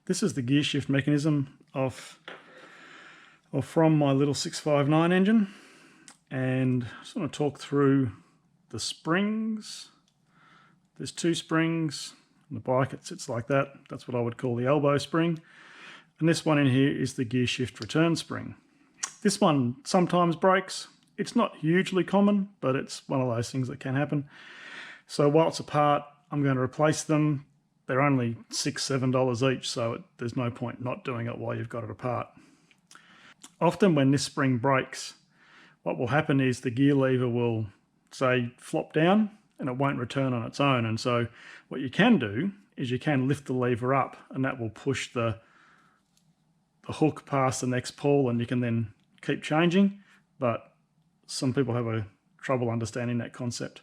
This is the gear shift mechanism from my little 659 engine, and I just want to talk through the springs. There's 2 springs. On the bike it sits like that. That's what I would call the elbow spring. And this one in here is the gear shift return spring. This one sometimes breaks. It's not hugely common, but it's one of those things that can happen. So while it's apart, I'm going to replace them. They're only $6–7 each, so there's no point not doing it while you've got it apart. Often when this spring breaks, what will happen is the gear lever will, say, flop down and it won't return on its own. And so what you can do is you can lift the lever up, and that will push the hook past the next pull, and you can then keep changing. But some people have trouble understanding that concept.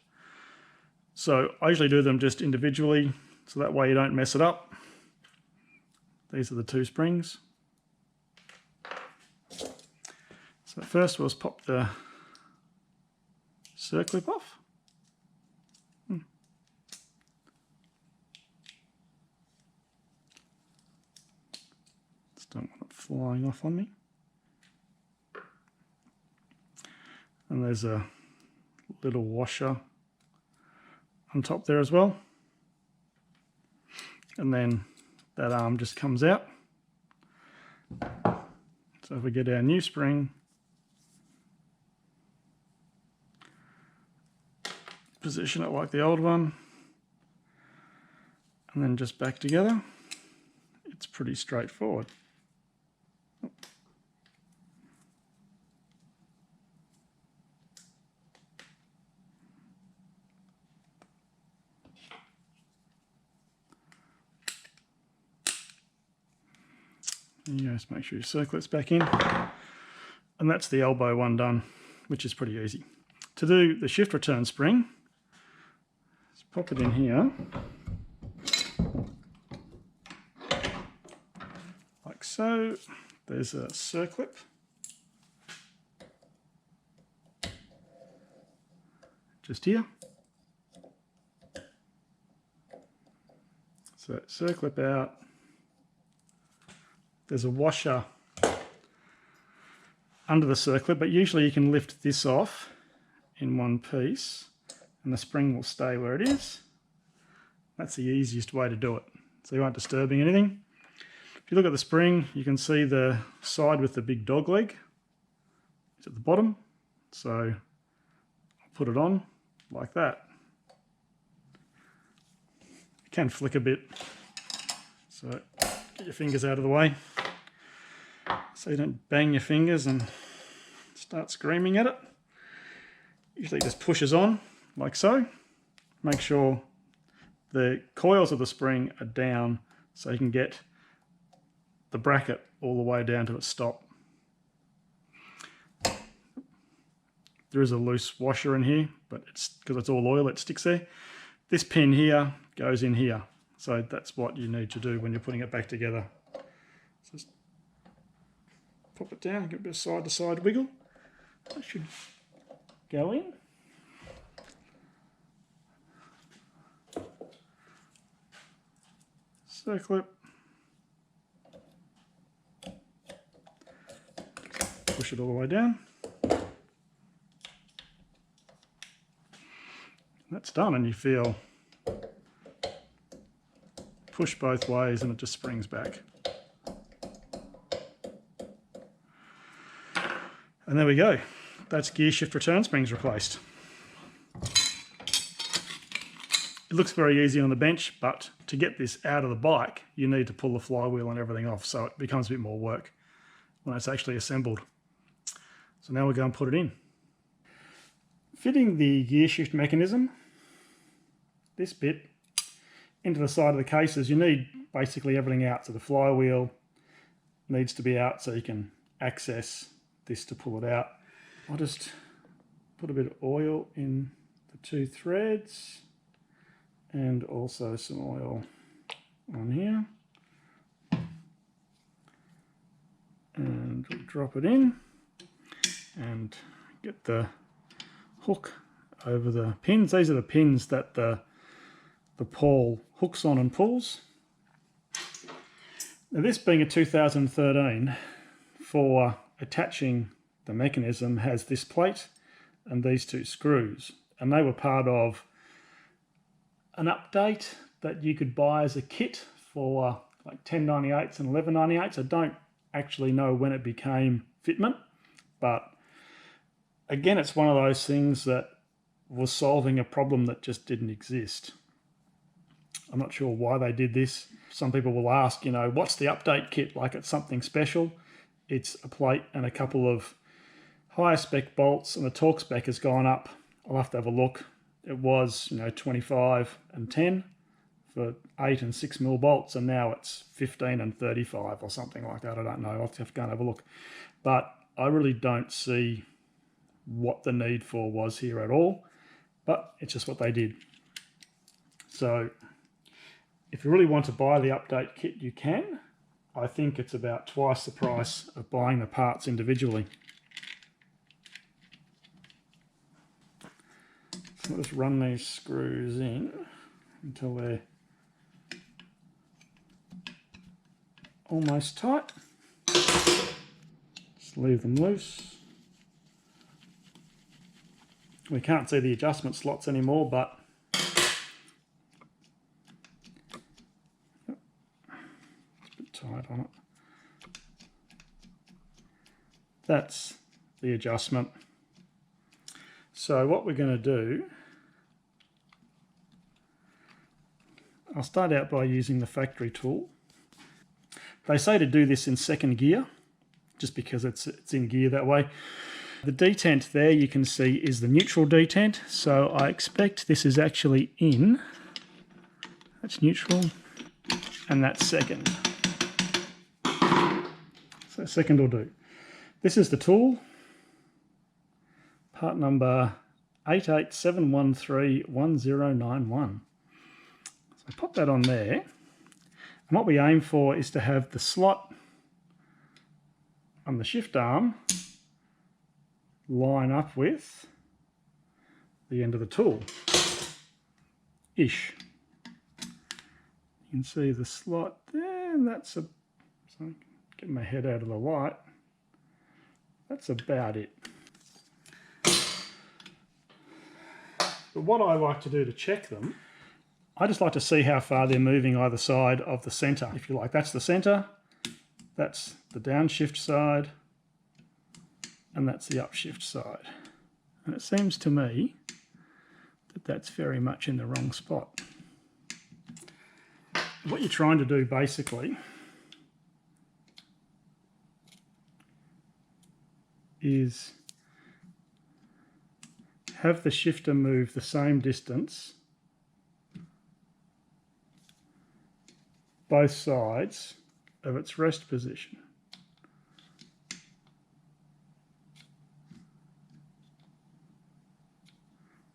So I usually do them just individually, so that way you don't mess it up. These are the 2 springs. So first we'll just pop the circlip off. Just don't want it flying off on me. And there's a little washer on top there as well. And then that arm just comes out. So if we get our new spring, position it like the old one, and then just back together, it's pretty straightforward. And you just make sure your circlet's back in, and that's the elbow one done, which is pretty easy. To do the shift return spring, let's pop it in here, like so. There's a circlip. Just here. So circlip out. There's a washer under the circlip, but usually you can lift this off in one piece and the spring will stay where it is. That's the easiest way to do it, so you aren't disturbing anything. If you look at the spring, you can see the side with the big dog leg is at the bottom, so I'll put it on like that. It can flick a bit, so get your fingers out of the way so you don't bang your fingers and start screaming at it. Usually it just pushes on like so. Make sure the coils of the spring are down so you can get the bracket all the way down to its stop. There is a loose washer in here, but because it's all oil, it sticks there. This pin here goes in here, so that's what you need to do when you're putting it back together. So just pop it down, give it a side to side wiggle. That should go in. Circlip. Push it all the way down. That's done, and you feel push both ways and it just springs back. And there we go. That's gear shift return springs replaced. It looks very easy on the bench, but to get this out of the bike, you need to pull the flywheel and everything off, so it becomes a bit more work when it's actually assembled. So now we're going to put it in. Fitting the gear shift mechanism, this bit, into the side of the cases, you need basically everything out. So the flywheel needs to be out so you can access this to pull it out. I'll just put a bit of oil in the 2 threads and also some oil on here. And drop it in and get the hook over the pins. These are the pins that the pawl hooks on and pulls. Now this being a 2013, for attaching the mechanism has this plate and these two screws, and they were part of an update that you could buy as a kit for like 1098s and 1198s. I don't actually know when it became fitment, but again, it's one of those things that was solving a problem that just didn't exist. I'm not sure why they did this. Some people will ask, you know, what's the update kit? Like it's something special. It's a plate and a couple of higher spec bolts, and the torque spec has gone up. I'll have to have a look. It was, you know, 25 and 10 for 8 and 6 mil bolts, and now it's 15 and 35 or something like that. I don't know. I'll have to go and have a look. But I really don't see what the need for was here at all, but it's just what they did. So if you really want to buy the update kit, you can. I think it's about twice the price of buying the parts individually. So I'll just run these screws in until they're almost tight. Just leave them loose. We can't see the adjustment slots anymore, but tight on it. That's the adjustment. So what we're going to do, I'll start out by using the factory tool. They say to do this in second gear, just because it's in gear that way. The detent there you can see is the neutral detent, so I expect this is actually in. That's neutral, and that's second. So second will do. This is the tool, part number 8871311091. So pop that on there, and what we aim for is to have the slot on the shift arm line up with the end of the tool, ish. You can see the slot there, and that's a, so get my head out of the light, that's about it. But what I like to do to check them, I just like to see how far they're moving either side of the center. If you like, that's the center, that's the downshift side, and that's the upshift side. And it seems to me that that's very much in the wrong spot. What you're trying to do basically is have the shifter move the same distance both sides of its rest position.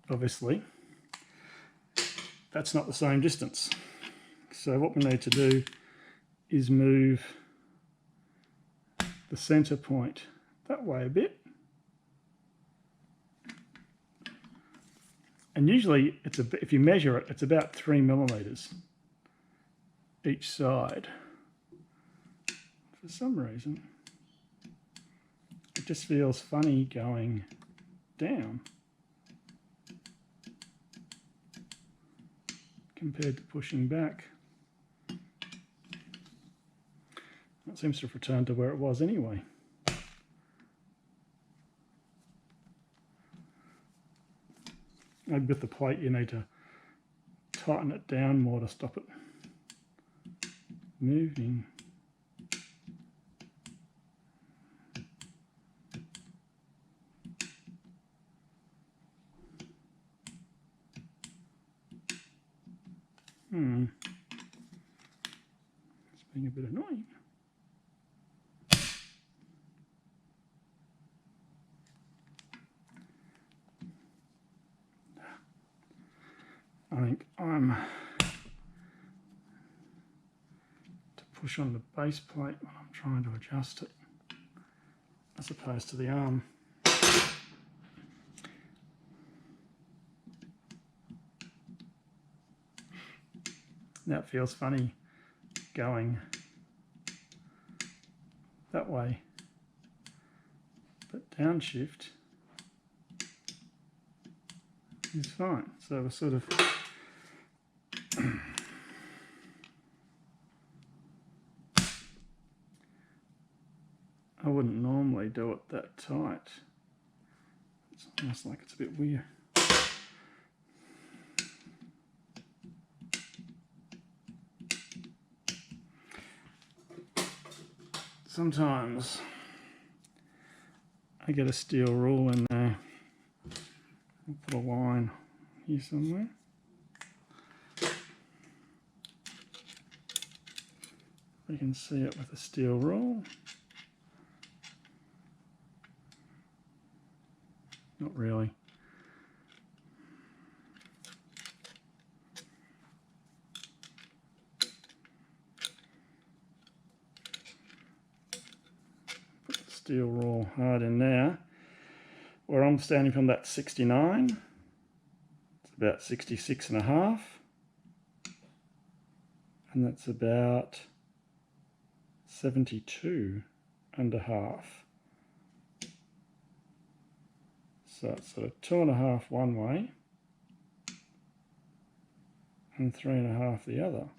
Obviously, that's not the same distance. So what we need to do is move the center point that way a bit. And usually, if you measure it, it's about 3 millimeters each side. For some reason, it just feels funny going down compared to pushing back. That seems to have returned to where it was anyway. Maybe with the plate you need to tighten it down more to stop it moving. It's being a bit annoying. I think I'm to push on the base plate when I'm trying to adjust it, as opposed to the arm. Now it feels funny going that way, but downshift is fine. So we're sort of I wouldn't normally do it that tight. It's almost like it's a bit weird. Sometimes I get a steel rule in there. I'll put a line here somewhere. You can see it with a steel rule. Not really. Put the steel rule hard in there. Where I'm standing from, that 69. It's about 66 and a half. And that's about 72 and a half. So it's sort of 2.5 one way and 3.5 the other.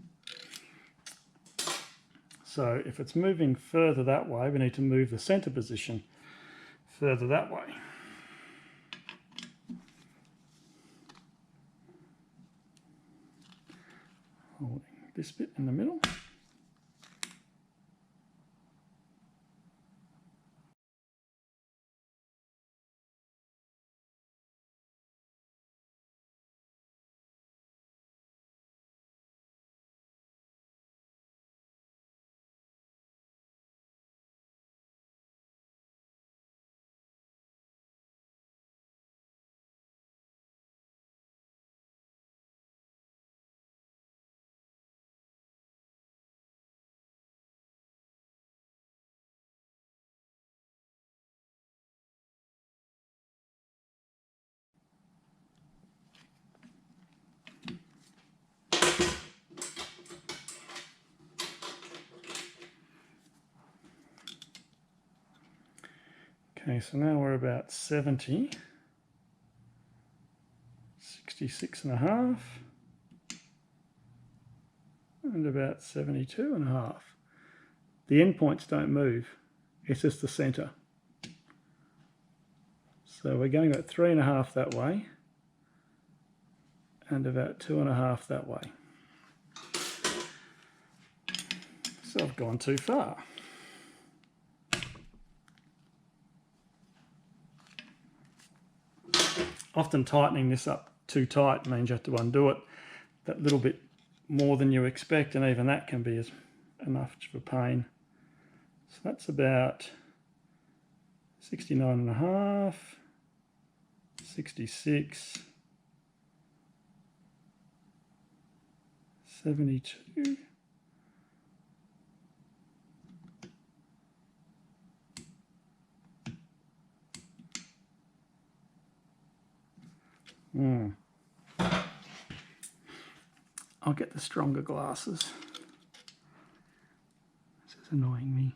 So if it's moving further that way, we need to move the center position further that way. Holding this bit in the middle. Okay, so now we're about 70, 66 and a half, and about 72 and a half. The endpoints don't move, it's just the center. So we're going about 3.5 that way, and about 2.5 that way. So I've gone too far. Often tightening this up too tight means you have to undo it that little bit more than you expect, and even that can be enough of a pain. So that's about 69 and a half, 66, 72. I'll get the stronger glasses. This is annoying me.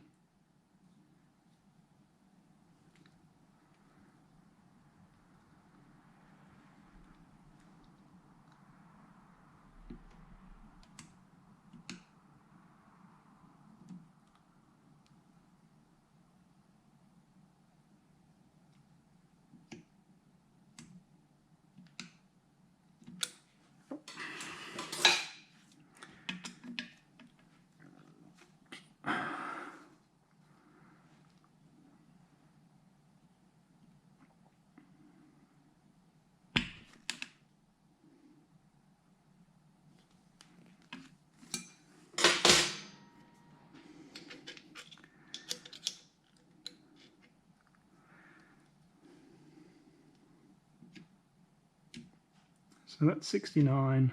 So that's 69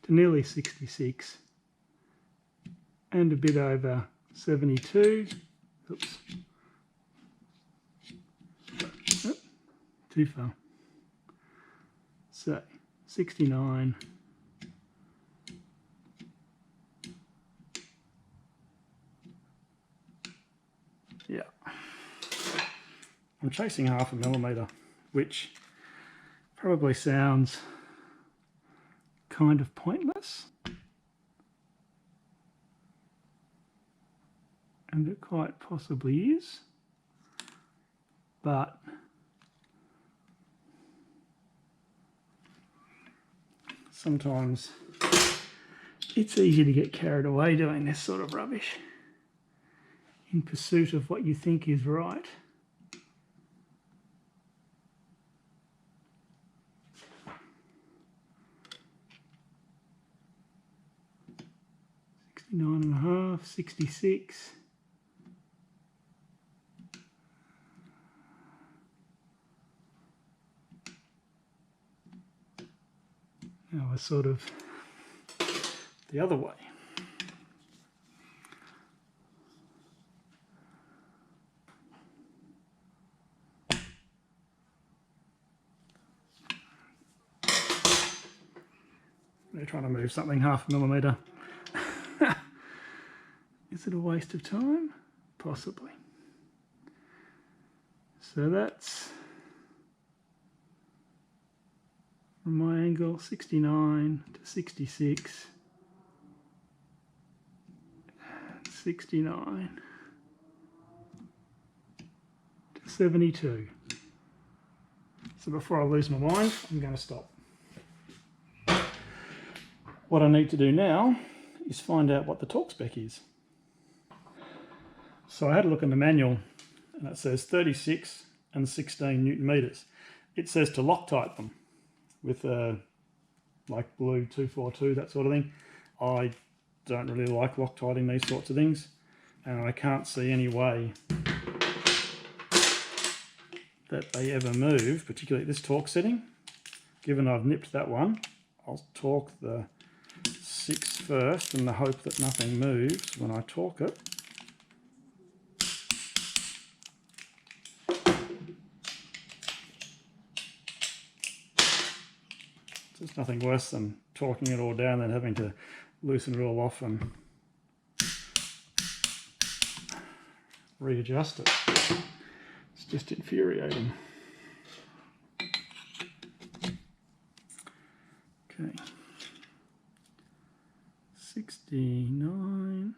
to nearly 66 and a bit over 72. Oops. Oh, too far. So 69 I'm chasing 1/2 millimetre, which probably sounds kind of pointless, and it quite possibly is, but sometimes it's easy to get carried away doing this sort of rubbish in pursuit of what you think is right. $69.5, 66. Now we're sort of the other way. They're trying to move something 1/2 millimetre. Is it a waste of time? Possibly. So that's, from my angle, 69 to 66, 69 to 72. So before I lose my mind, I'm going to stop. What I need to do now is find out what the torque spec is. So I had a look in the manual and it says 36 and 16 Newton meters. It says to Loctite them with like blue 242, that sort of thing. I don't really like Loctiting these sorts of things, and I can't see any way that they ever move, particularly at this torque setting. Given I've nipped that one, I'll torque the 6 first in the hope that nothing moves when I torque it. There's nothing worse than torquing it all down and having to loosen it all off and readjust it. It's just infuriating. Okay. 69,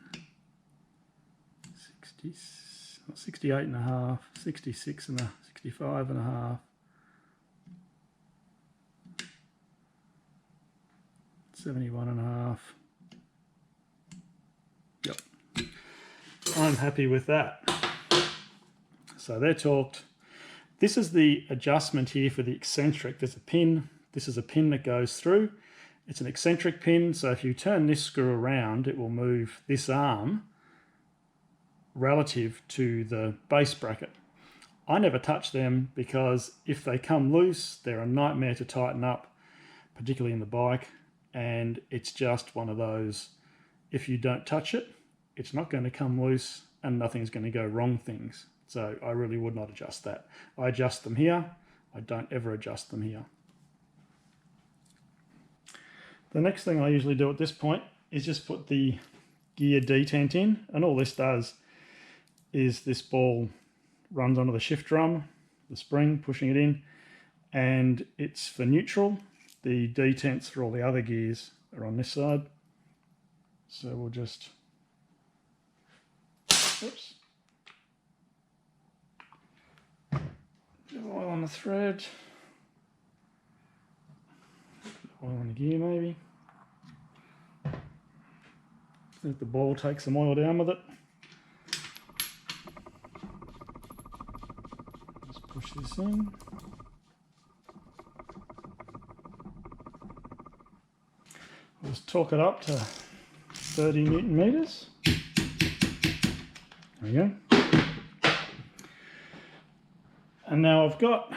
60, 68.5, 66 and 65.5. 71.5. Yep. I'm happy with that. So they're torqued. This is the adjustment here for the eccentric. There's a pin. This is a pin that goes through. It's an eccentric pin, so if you turn this screw around, it will move this arm relative to the base bracket. I never touch them because if they come loose, they're a nightmare to tighten up, particularly in the bike. And it's just one of those, if you don't touch it, it's not going to come loose and nothing's going to go wrong things. So I really would not adjust that. I adjust them here. I don't ever adjust them here. The next thing I usually do at this point is just put the gear detent in. And all this does is this ball runs onto the shift drum, the spring, pushing it in, and it's for neutral. The detents for all the other gears are on this side. So we'll just, oops, bit of oil on the thread, oil on the gear maybe. Let the ball take some oil down with it. Just push this in. Just torque it up to 30 Newton meters. There we go. And now I've got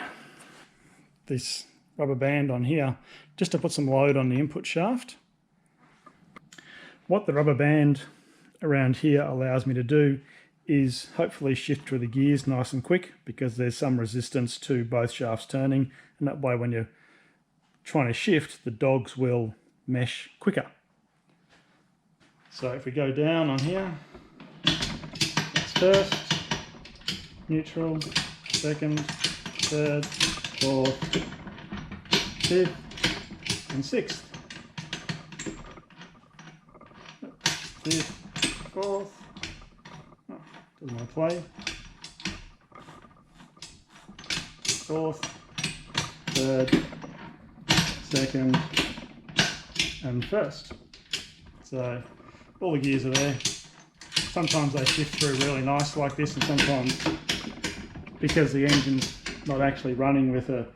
this rubber band on here just to put some load on the input shaft. What the rubber band around here allows me to do is hopefully shift through the gears nice and quick, because there's some resistance to both shafts turning, and that way when you're trying to shift, the dogs will mesh quicker. So if we go down on here, that's first, neutral, second, third, fourth, fifth, and sixth. Fifth, fourth, oh, doesn't want to play. Fourth, third, second, and first. So all the gears are there. Sometimes they shift through really nice like this, and sometimes, because the engine's not actually running with a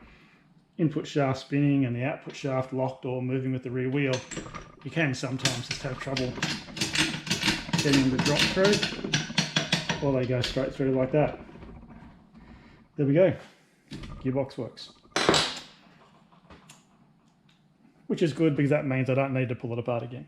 input shaft spinning and the output shaft locked or moving with the rear wheel, you can sometimes just have trouble getting them to drop through, or they go straight through like that. There we go, gearbox works. Which is good because that means I don't need to pull it apart again.